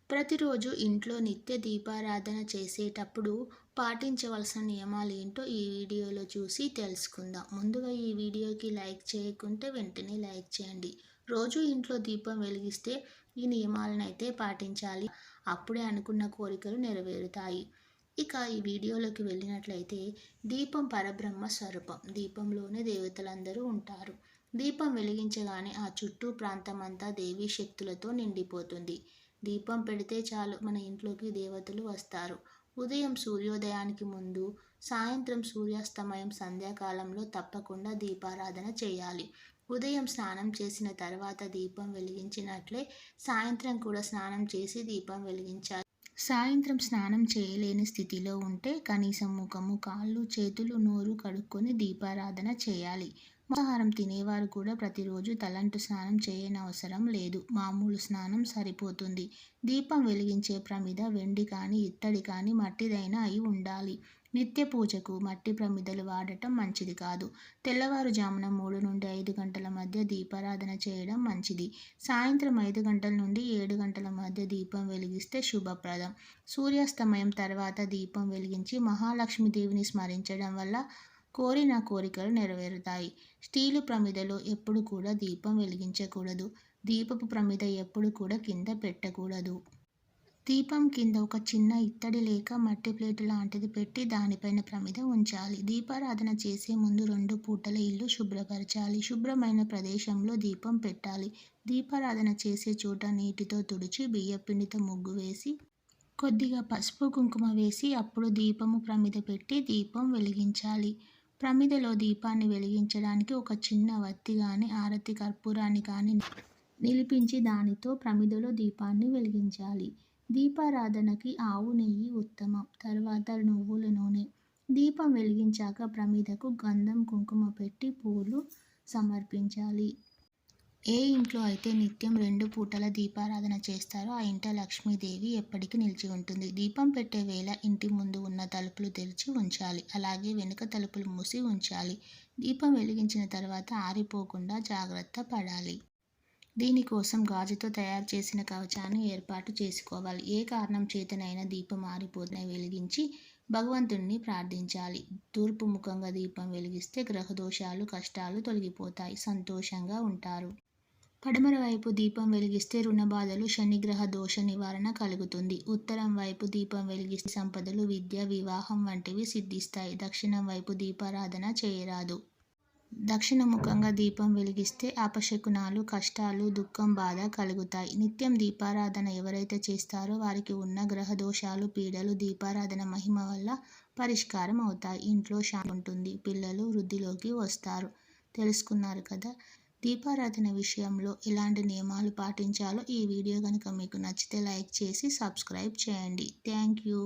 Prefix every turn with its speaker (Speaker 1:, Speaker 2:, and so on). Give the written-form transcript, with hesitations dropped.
Speaker 1: ప్రతిరోజు ఇంట్లో నిత్య దీపారాధన చేసేటప్పుడు పాటించవలసిన నియమాలేంటో ఈ వీడియోలో చూసి తెలుసుకుందాం. ముందుగా ఈ వీడియోకి లైక్ చేయకుంటే వెంటనే లైక్ చేయండి. రోజు ఇంట్లో దీపం వెలిగిస్తే ఈ నియమాలనైతే పాటించాలి. అప్పుడే అనుకున్న కోరికలు నెరవేరుతాయి. ఇక ఈ వీడియోలోకి వెళ్ళినట్లయితే దీపం పరబ్రహ్మ స్వరూపం. దీపంలోనే దేవతలందరూ ఉంటారు. దీపం వెలిగించగానే ఆ చుట్టూ ప్రాంతమంతా దేవీ శక్తులతో నిండిపోతుంది. దీపం పెడితే చాలు మన ఇంట్లోకి దేవతలు వస్తారు. ఉదయం సూర్యోదయానికి ముందు, సాయంత్రం సూర్యాస్తమయం సంధ్యాకాలంలో తప్పకుండా దీపారాధన చేయాలి. ఉదయం స్నానం చేసిన తర్వాత దీపం వెలిగించినట్లే సాయంత్రం కూడా స్నానం చేసి దీపం వెలిగించాలి. సాయంత్రం స్నానం చేయలేని స్థితిలో ఉంటే కనీసం ముఖము, కాళ్ళు, చేతులు, నోరు కడుక్కొని దీపారాధన చేయాలి. మాంసాహారం తినేవారు కూడా ప్రతిరోజు తలంటు స్నానం చేయనవసరం లేదు. మామూలు స్నానం సరిపోతుంది. దీపం వెలిగించే ప్రమిద వెండి కానీ, ఇత్తడి కానీ, మట్టిదైనా అయి ఉండాలి. నిత్య పూజకు మట్టి ప్రమిదలు వాడటం మంచిది కాదు. తెల్లవారుజామున 3 నుండి 5 గంటల మధ్య దీపారాధన చేయడం మంచిది. సాయంత్రం 5 గంటల నుండి 7 గంటల మధ్య దీపం వెలిగిస్తే శుభప్రదం. సూర్యాస్తమయం తర్వాత దీపం వెలిగించి మహాలక్ష్మీదేవిని స్మరించడం వల్ల కోరిన కోరికలు నెరవేరుతాయి. స్టీలు ప్రమిదలో ఎప్పుడు కూడా దీపం వెలిగించకూడదు. దీపపు ప్రమిద ఎప్పుడు కూడా కింద పెట్టకూడదు. దీపం కింద ఒక చిన్న ఇత్తడి లేక మట్టి ప్లేటు లాంటిది పెట్టి దానిపైన ప్రమిద ఉంచాలి. దీపారాధన చేసే ముందు 2 పూటల ఇల్లు శుభ్రపరచాలి. శుభ్రమైన ప్రదేశంలో దీపం పెట్టాలి. దీపారాధన చేసే చోట నీటితో తుడిచి బియ్యపిండితో ముగ్గు వేసి కొద్దిగా పసుపు కుంకుమ వేసి అప్పుడు దీపము ప్రమిద పెట్టి దీపం వెలిగించాలి. ప్రమిదలో దీపాన్ని వెలిగించడానికి ఒక చిన్న వత్తి కానీ, ఆరతి కర్పూరాన్ని కానీ నిలిపించి దానితో ప్రమిదలో దీపాన్ని వెలిగించాలి. దీపారాధనకి ఆవు నెయ్యి ఉత్తమం. తర్వాత నువ్వుల నూనె. దీపం వెలిగించాక ప్రమిదకు గంధం, కుంకుమ పెట్టి పూలు సమర్పించాలి. ఏ ఇంట్లో అయితే నిత్యం 2 పూటల దీపారాధన చేస్తారో ఆ ఇంట లక్ష్మీదేవి ఎప్పటికీ నిలిచి ఉంటుంది. దీపం పెట్టే వేళ ఇంటి ముందు ఉన్న తలుపులు తెరిచి ఉంచాలి. అలాగే వెనుక తలుపులు మూసి ఉంచాలి. దీపం వెలిగించిన తర్వాత ఆరిపోకుండా జాగ్రత్త పడాలి. దీనికోసం గాజుతో తయారు చేసిన కవచాన్ని ఏర్పాటు చేసుకోవాలి. ఏ కారణం చేతనైనా దీపం ఆరిపోతే వెలిగించి భగవంతుణ్ణి ప్రార్థించాలి. తూర్పు ముఖంగా దీపం వెలిగిస్తే గ్రహదోషాలు, కష్టాలు తొలగిపోతాయి. సంతోషంగా ఉంటారు. పడమర వైపు దీపం వెలిగిస్తే రుణబాధలు, శనిగ్రహ దోష నివారణ కలుగుతుంది. ఉత్తరం వైపు దీపం వెలిగిస్తే సంపదలు, విద్య, వివాహం వంటివి సిద్ధిస్తాయి. దక్షిణం వైపు దీపారాధన చేయరాదు. దక్షిణముఖంగా దీపం వెలిగిస్తే అపశకునాలు, కష్టాలు, దుఃఖం, బాధ కలుగుతాయి. నిత్యం దీపారాధన ఎవరైతే చేస్తారో వారికి ఉన్న గ్రహదోషాలు, పీడలు దీపారాధన మహిమ వల్ల పరిష్కారం అవుతాయి. ఇంట్లో శాంతి ఉంటుంది. పిల్లలు వృద్ధిలోకి వస్తారు. తెలుసుకున్నారు కదా. దీపారాధన విషయంలో ఎలాంటి నియమాలు పాటించాలో ఈ వీడియో కనుక మీకు నచ్చితే లైక్ చేసి సబ్స్క్రైబ్ చేయండి. Thank you.